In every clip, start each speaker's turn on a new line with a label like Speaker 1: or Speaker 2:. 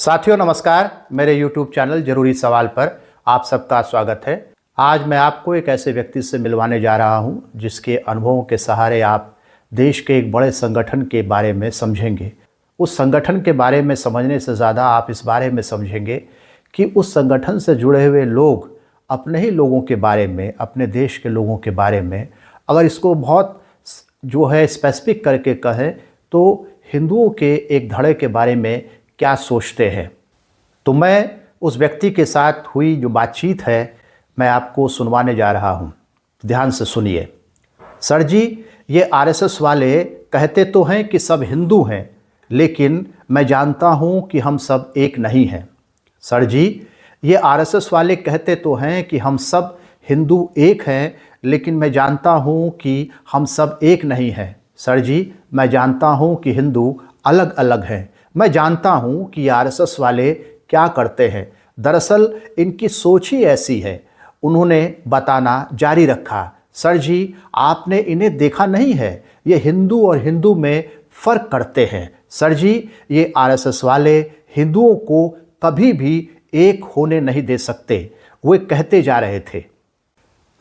Speaker 1: साथियों नमस्कार। मेरे YouTube चैनल जरूरी सवाल पर आप सबका स्वागत है। आज मैं आपको एक ऐसे व्यक्ति से मिलवाने जा रहा हूं जिसके अनुभवों के सहारे आप देश के एक बड़े संगठन के बारे में समझेंगे। उस संगठन के बारे में समझने से ज़्यादा आप इस बारे में समझेंगे कि उस संगठन से जुड़े हुए लोग अपने ही लोगों के बारे में, अपने देश के लोगों के बारे में अगर इसको बहुत स्पेसिफिक करके कहें तो हिंदुओं के एक धड़े के बारे में क्या सोचते हैं। तो मैं उस व्यक्ति के साथ हुई जो बातचीत है मैं आपको सुनवाने जा रहा हूं। ध्यान से सुनिए। सर जी, ये आरएसएस वाले कहते तो हैं कि सब हिंदू हैं, लेकिन मैं जानता हूं कि हम सब एक नहीं हैं। सर जी, ये आरएसएस वाले कहते तो हैं कि हम सब हिंदू एक हैं, लेकिन मैं जानता हूं कि हम सब एक नहीं हैं। सर जी, मैं जानता हूं कि हिंदू अलग अलग हैं। मैं जानता हूं कि आरएसएस वाले क्या करते हैं। दरअसल इनकी सोच ही ऐसी है। उन्होंने बताना जारी रखा। सर जी, आपने इन्हें देखा नहीं है, ये हिंदू और हिंदू में फ़र्क करते हैं। सर जी, ये आरएसएस वाले हिंदुओं को कभी भी एक होने नहीं दे सकते, वे कहते जा रहे थे।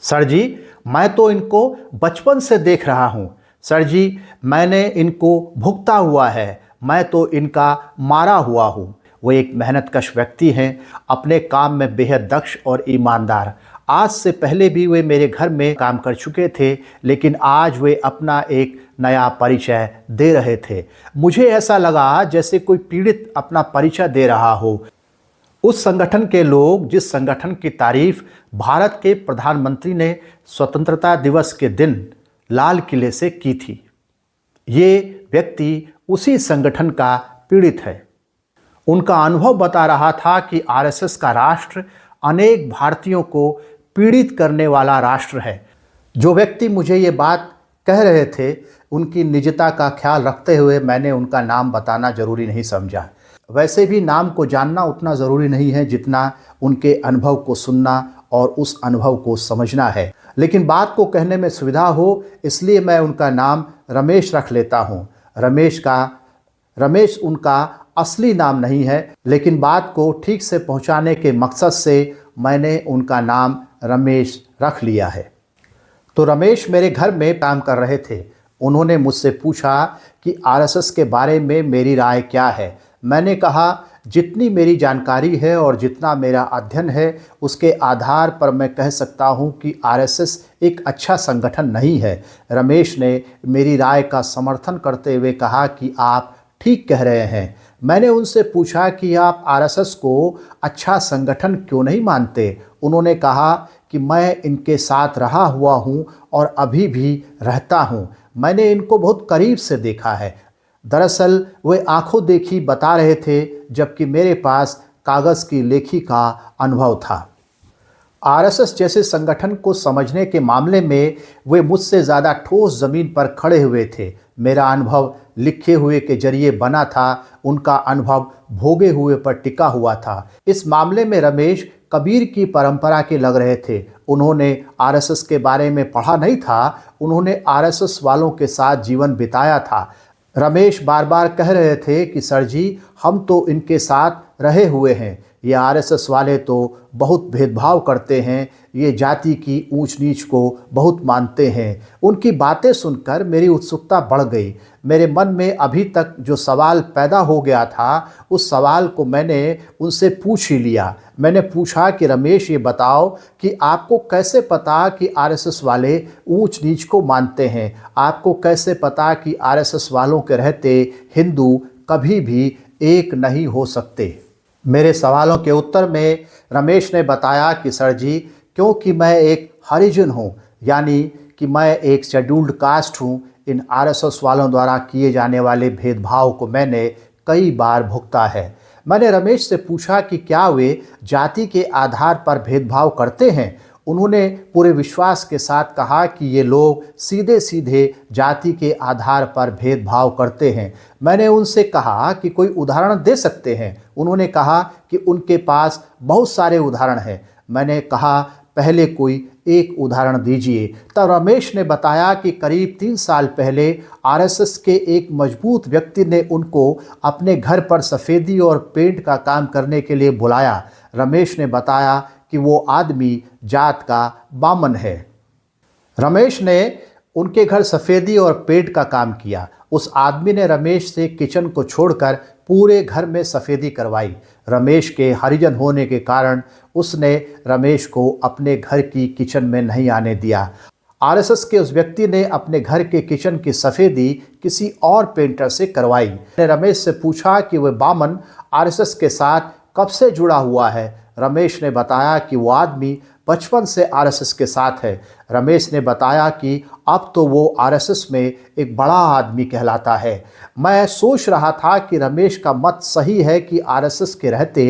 Speaker 1: सर जी, मैं तो इनको बचपन से देख रहा हूँ। सर जी, मैंने इनको भुगता हुआ है, मैं तो इनका मारा हुआ हूँ। वो एक मेहनतकश व्यक्ति हैं, अपने काम में बेहद दक्ष और ईमानदार। आज से पहले भी वे मेरे घर में काम कर चुके थे, लेकिन आज वे अपना एक नया परिचय दे रहे थे। मुझे ऐसा लगा जैसे कोई पीड़ित अपना परिचय दे रहा हो। उस संगठन के लोग, जिस संगठन की तारीफ भारत के प्रधानमंत्री ने स्वतंत्रता दिवस के दिन लाल किले से की थी, ये व्यक्ति उसी संगठन का पीड़ित है। उनका अनुभव बता रहा था कि आरएसएस का राष्ट्र अनेक भारतीयों को पीड़ित करने वाला राष्ट्र है। जो व्यक्ति मुझे ये बात कह रहे थे, उनकी निजता का ख्याल रखते हुए मैंने उनका नाम बताना जरूरी नहीं समझा। वैसे भी नाम को जानना उतना ज़रूरी नहीं है जितना उनके अनुभव को सुनना और उस अनुभव को समझना है। लेकिन बात को कहने में सुविधा हो, इसलिए मैं उनका नाम रमेश रख लेता हूँ। रमेश उनका असली नाम नहीं है, लेकिन बात को ठीक से पहुँचाने के मकसद से मैंने उनका नाम रमेश रख लिया है। तो रमेश मेरे घर में काम कर रहे थे। उन्होंने मुझसे पूछा कि आरएसएस के बारे में मेरी राय क्या है। मैंने कहा, जितनी मेरी जानकारी है और जितना मेरा अध्ययन है, उसके आधार पर मैं कह सकता हूं कि आरएसएस एक अच्छा संगठन नहीं है। रमेश ने मेरी राय का समर्थन करते हुए कहा कि आप ठीक कह रहे हैं। मैंने उनसे पूछा कि आप आरएसएस को अच्छा संगठन क्यों नहीं मानते। उन्होंने कहा कि मैं इनके साथ रहा हुआ हूं और अभी भी रहता हूं। मैंने इनको बहुत करीब से देखा है। दरअसल वे आंखों देखी बता रहे थे, जबकि मेरे पास कागज़ की लेखी का अनुभव था। आरएसएस जैसे संगठन को समझने के मामले में वे मुझसे ज़्यादा ठोस ज़मीन पर खड़े हुए थे। मेरा अनुभव लिखे हुए के जरिए बना था, उनका अनुभव भोगे हुए पर टिका हुआ था। इस मामले में रमेश कबीर की परंपरा के लग रहे थे। उन्होंने आरएसएस के बारे में पढ़ा नहीं था, उन्होंने आरएसएस वालों के साथ जीवन बिताया था। रमेश बार बार कह रहे थे कि सर जी, हम तो इनके साथ रहे हुए हैं। ये आरएसएस वाले तो बहुत भेदभाव करते हैं, ये जाति की ऊंच नीच को बहुत मानते हैं। उनकी बातें सुनकर मेरी उत्सुकता बढ़ गई। मेरे मन में अभी तक जो सवाल पैदा हो गया था, उस सवाल को मैंने उनसे पूछ ही लिया। मैंने पूछा कि रमेश, ये बताओ कि आपको कैसे पता कि आरएसएस वाले ऊंच नीच को मानते हैं? आपको कैसे पता कि आरएसएस वालों के रहते हिंदू कभी भी एक नहीं हो सकते? मेरे सवालों के उत्तर में रमेश ने बताया कि सर जी, क्योंकि मैं एक हरिजन हूँ, यानी कि मैं एक शेड्यूल्ड कास्ट हूँ, इन आरएसएस वालों द्वारा किए जाने वाले भेदभाव को मैंने कई बार भुगता है। मैंने रमेश से पूछा कि क्या वे जाति के आधार पर भेदभाव करते हैं। उन्होंने पूरे विश्वास के साथ कहा कि ये लोग सीधे सीधे जाति के आधार पर भेदभाव करते हैं। मैंने उनसे कहा कि कोई उदाहरण दे सकते हैं। उन्होंने कहा कि उनके पास बहुत सारे उदाहरण हैं। मैंने कहा, पहले कोई एक उदाहरण दीजिए। तब रमेश ने बताया कि करीब 3 साल पहले आरएसएस के एक मजबूत व्यक्ति ने उनको अपने घर पर सफ़ेदी और पेंट का काम करने के लिए बुलाया। रमेश ने बताया कि वो आदमी जात का बामन है। रमेश ने उनके घर सफ़ेदी और पेंट का काम किया। उस आदमी ने रमेश से किचन को छोड़कर पूरे घर में सफ़ेदी करवाई। रमेश के हरिजन होने के कारण उसने रमेश को अपने घर की किचन में नहीं आने दिया। आरएसएस के उस व्यक्ति ने अपने घर के किचन की सफ़ेदी किसी और पेंटर से करवाई। मैंने रमेश से पूछा कि वह बामन आरएसएस के साथ कब से जुड़ा हुआ है। रमेश ने बताया कि वो आदमी बचपन से आरएसएस के साथ है। रमेश ने बताया कि अब तो वो आरएसएस में एक बड़ा आदमी कहलाता है। मैं सोच रहा था कि रमेश का मत सही है कि आरएसएस के रहते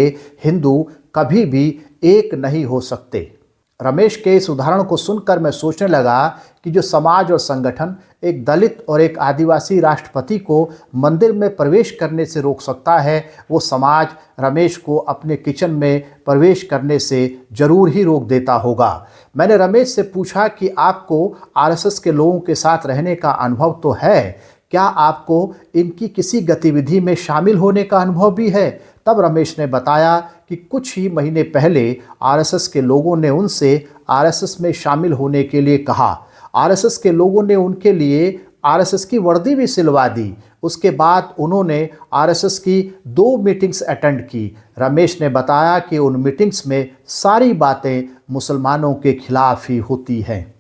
Speaker 1: हिंदू कभी भी एक नहीं हो सकते। रमेश के इस उदाहरण को सुनकर मैं सोचने लगा कि जो समाज और संगठन एक दलित और एक आदिवासी राष्ट्रपति को मंदिर में प्रवेश करने से रोक सकता है, वो समाज रमेश को अपने किचन में प्रवेश करने से जरूर ही रोक देता होगा। मैंने रमेश से पूछा कि आपको आरएसएस के लोगों के साथ रहने का अनुभव तो है, क्या आपको इनकी किसी गतिविधि में शामिल होने का अनुभव भी है? तब रमेश ने बताया कि कुछ ही महीने पहले आरएसएस के लोगों ने उनसे आरएसएस में शामिल होने के लिए कहा। आरएसएस के लोगों ने उनके लिए आरएसएस की वर्दी भी सिलवा दी। उसके बाद उन्होंने आरएसएस की 2 मीटिंग्स अटेंड की। रमेश ने बताया कि उन मीटिंग्स में सारी बातें मुसलमानों के खिलाफ ही होती हैं।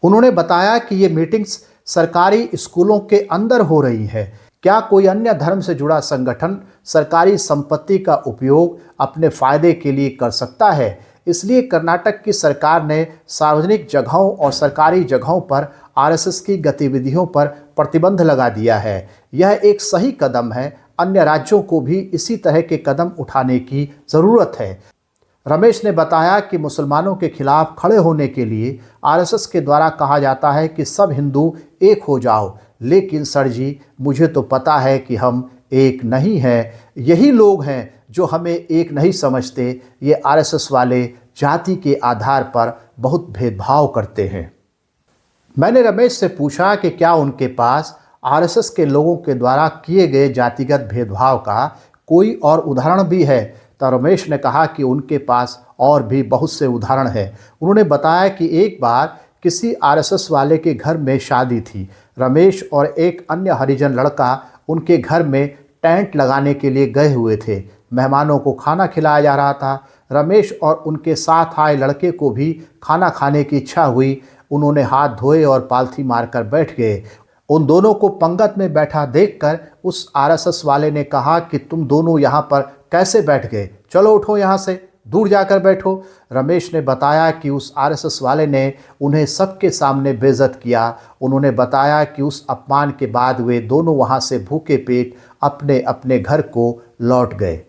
Speaker 1: उन्होंने बताया कि ये मीटिंग्स सरकारी स्कूलों के अंदर हो रही है। क्या कोई अन्य धर्म से जुड़ा संगठन सरकारी संपत्ति का उपयोग अपने फायदे के लिए कर सकता है? इसलिए कर्नाटक की सरकार ने सार्वजनिक जगहों और सरकारी जगहों पर आरएसएस की गतिविधियों पर प्रतिबंध लगा दिया है। यह एक सही कदम है। अन्य राज्यों को भी इसी तरह के कदम उठाने की ज़रूरत है। रमेश ने बताया कि मुसलमानों के खिलाफ खड़े होने के लिए आरएसएस के द्वारा कहा जाता है कि सब हिंदू एक हो जाओ, लेकिन सर जी, मुझे तो पता है कि हम एक नहीं हैं। यही लोग हैं जो हमें एक नहीं समझते। ये आरएसएस वाले जाति के आधार पर बहुत भेदभाव करते हैं। मैंने रमेश से पूछा कि क्या उनके पास आरएसएस के लोगों के द्वारा किए गए जातिगत भेदभाव का कोई और उदाहरण भी है। तो रमेश ने कहा कि उनके पास और भी बहुत से उदाहरण हैं। उन्होंने बताया कि एक बार किसी आरएसएस वाले के घर में शादी थी। रमेश और एक अन्य हरिजन लड़का उनके घर में टेंट लगाने के लिए गए हुए थे। मेहमानों को खाना खिलाया जा रहा था। रमेश और उनके साथ आए लड़के को भी खाना खाने की इच्छा हुई। उन्होंने हाथ धोए और पालथी मारकर बैठ गए। उन दोनों को पंगत में बैठा देखकर उस आरएसएस वाले ने कहा कि तुम दोनों यहाँ पर कैसे बैठ गए? चलो उठो, यहाँ से दूर जाकर बैठो। रमेश ने बताया कि उस आरएसएस वाले ने उन्हें सबके सामने बेइज्जत किया। उन्होंने बताया कि उस अपमान के बाद वे दोनों वहाँ से भूखे पेट अपने अपने घर को लौट गए।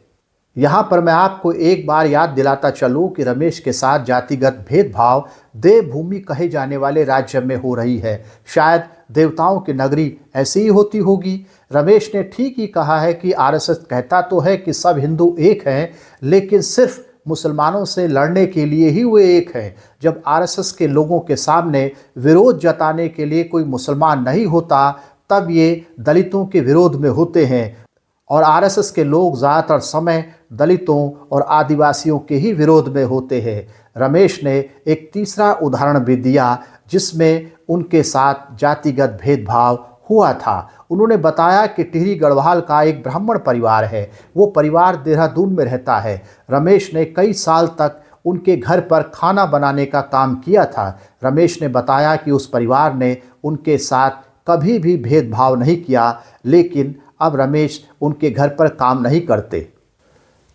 Speaker 1: यहाँ पर मैं आपको एक बार याद दिलाता चलूँ कि रमेश के साथ जातिगत भेदभाव देवभूमि कहे जाने वाले राज्य में हो रही है। शायद देवताओं की नगरी ऐसी ही होती होगी। रमेश ने ठीक ही कहा है कि आरएसएस कहता तो है कि सब हिंदू एक हैं, लेकिन सिर्फ मुसलमानों से लड़ने के लिए ही वे एक हैं। जब आरएसएस के लोगों के सामने विरोध जताने के लिए कोई मुसलमान नहीं होता, तब ये दलितों के विरोध में होते हैं। और आरएसएस के लोग ज़्यादातर समय दलितों और आदिवासियों के ही विरोध में होते हैं। रमेश ने एक तीसरा उदाहरण भी दिया जिसमें उनके साथ जातिगत भेदभाव हुआ था। उन्होंने बताया कि टिहरी गढ़वाल का एक ब्राह्मण परिवार है। वो परिवार देहरादून में रहता है। रमेश ने कई साल तक उनके घर पर खाना बनाने का काम किया था। रमेश ने बताया कि उस परिवार ने उनके साथ कभी भी भेदभाव नहीं किया, लेकिन अब रमेश उनके घर पर काम नहीं करते।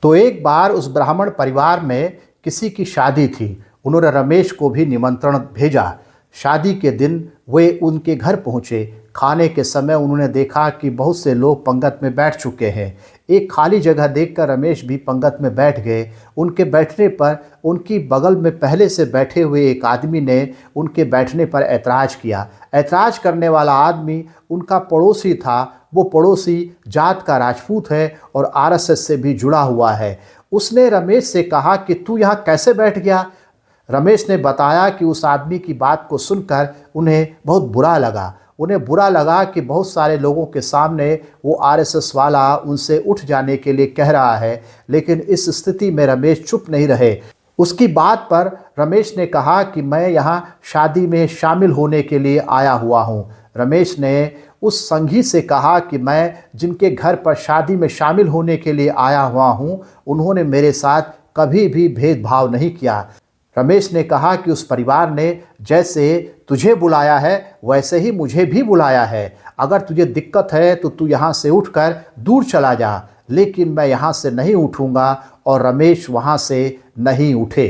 Speaker 1: तो एक बार उस ब्राह्मण परिवार में किसी की शादी थी। उन्होंने रमेश को भी निमंत्रण भेजा। शादी के दिन वे उनके घर पहुँचे। खाने के समय उन्होंने देखा कि बहुत से लोग पंगत में बैठ चुके हैं। एक खाली जगह देखकर रमेश भी पंगत में बैठ गए। उनके बैठने पर उनकी बगल में पहले से बैठे हुए एक आदमी ने उनके बैठने पर ऐतराज़ किया। ऐतराज़ करने वाला आदमी उनका पड़ोसी था। वो पड़ोसी जात का राजपूत है और आरएसएस से भी जुड़ा हुआ है। उसने रमेश से कहा कि तू यहाँ कैसे बैठ गया? रमेश ने बताया कि उस आदमी की बात को सुनकर उन्हें बहुत बुरा लगा। उन्हें बुरा लगा कि बहुत सारे लोगों के सामने वो आरएसएस वाला उनसे उठ जाने के लिए कह रहा है, लेकिन इस स्थिति में रमेश चुप नहीं रहे। उसकी बात पर रमेश ने कहा कि मैं यहाँ शादी में शामिल होने के लिए आया हुआ हूँ। रमेश ने उस संगी से कहा कि मैं जिनके घर पर शादी में शामिल होने के लिए आया हुआ हूँ, उन्होंने मेरे साथ कभी भी भेदभाव नहीं किया। रमेश ने कहा कि उस परिवार ने जैसे तुझे बुलाया है वैसे ही मुझे भी बुलाया है। अगर तुझे दिक्कत है तो तू यहाँ से उठकर दूर चला जा, लेकिन मैं यहाँ से नहीं उठूँगा। और रमेश वहाँ से नहीं उठे।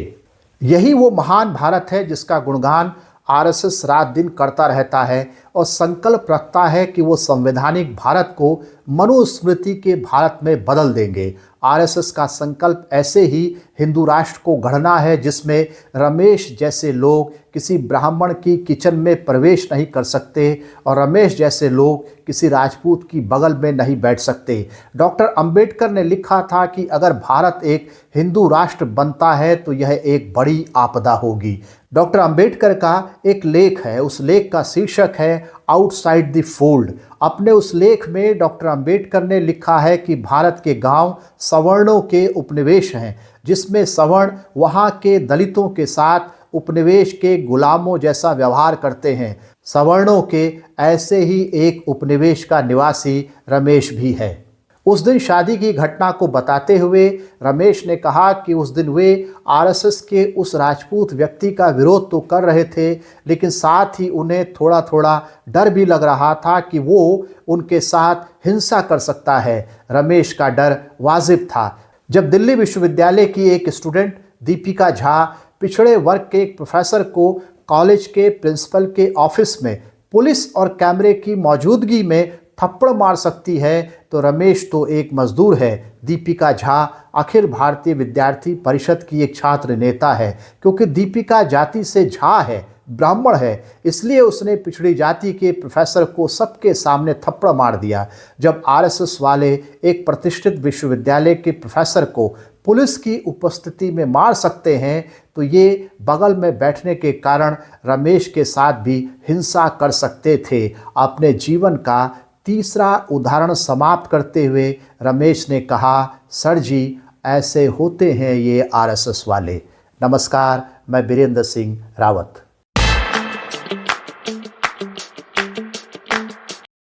Speaker 1: यही वो महान भारत है जिसका गुणगान आरएसएस रात दिन करता रहता है और संकल्प रखता है कि वो संवैधानिक भारत को मनुस्मृति के भारत में बदल देंगे। आरएसएस का संकल्प ऐसे ही हिंदू राष्ट्र को गढ़ना है जिसमें रमेश जैसे लोग किसी ब्राह्मण की किचन में प्रवेश नहीं कर सकते और रमेश जैसे लोग किसी राजपूत की बगल में नहीं बैठ सकते। डॉक्टर अंबेडकर ने लिखा था कि अगर भारत एक हिंदू राष्ट्र बनता है तो यह एक बड़ी आपदा होगी। डॉक्टर अंबेडकर का एक लेख है, उस लेख का शीर्षक है आउटसाइड द फोल्ड। अपने उस लेख में डॉक्टर अंबेडकर ने लिखा है कि भारत के गांव सवर्णों के उपनिवेश हैं, जिसमें सवर्ण वहां के दलितों के साथ उपनिवेश के गुलामों जैसा व्यवहार करते हैं। सवर्णों के ऐसे ही एक उपनिवेश का निवासी रमेश भी है। उस दिन शादी की घटना को बताते हुए रमेश ने कहा कि उस दिन वे आरएसएस के उस राजपूत व्यक्ति का विरोध तो कर रहे थे, लेकिन साथ ही उन्हें थोड़ा थोड़ा डर भी लग रहा था कि वो उनके साथ हिंसा कर सकता है। रमेश का डर वाजिब था। जब दिल्ली विश्वविद्यालय की एक स्टूडेंट दीपिका झा पिछड़े वर्ग के एक प्रोफेसर को कॉलेज के प्रिंसिपल के ऑफिस में पुलिस और कैमरे की मौजूदगी में थप्पड़ मार सकती है, तो रमेश तो एक मजदूर है। दीपिका झा अखिल भारतीय विद्यार्थी परिषद की एक छात्र नेता है। क्योंकि दीपिका जाति से झा है, ब्राह्मण है, इसलिए उसने पिछड़ी जाति के प्रोफेसर को सबके सामने थप्पड़ मार दिया। जब आरएसएस वाले एक प्रतिष्ठित विश्वविद्यालय के प्रोफेसर को पुलिस की उपस्थिति में मार सकते हैं, तो ये बगल में बैठने के कारण रमेश के साथ भी हिंसा कर सकते थे। अपने जीवन का तीसरा उदाहरण समाप्त करते हुए रमेश ने कहा, सर जी, ऐसे होते हैं ये आरएसएस वाले। नमस्कार, मैं वीरेंद्र सिंह रावत।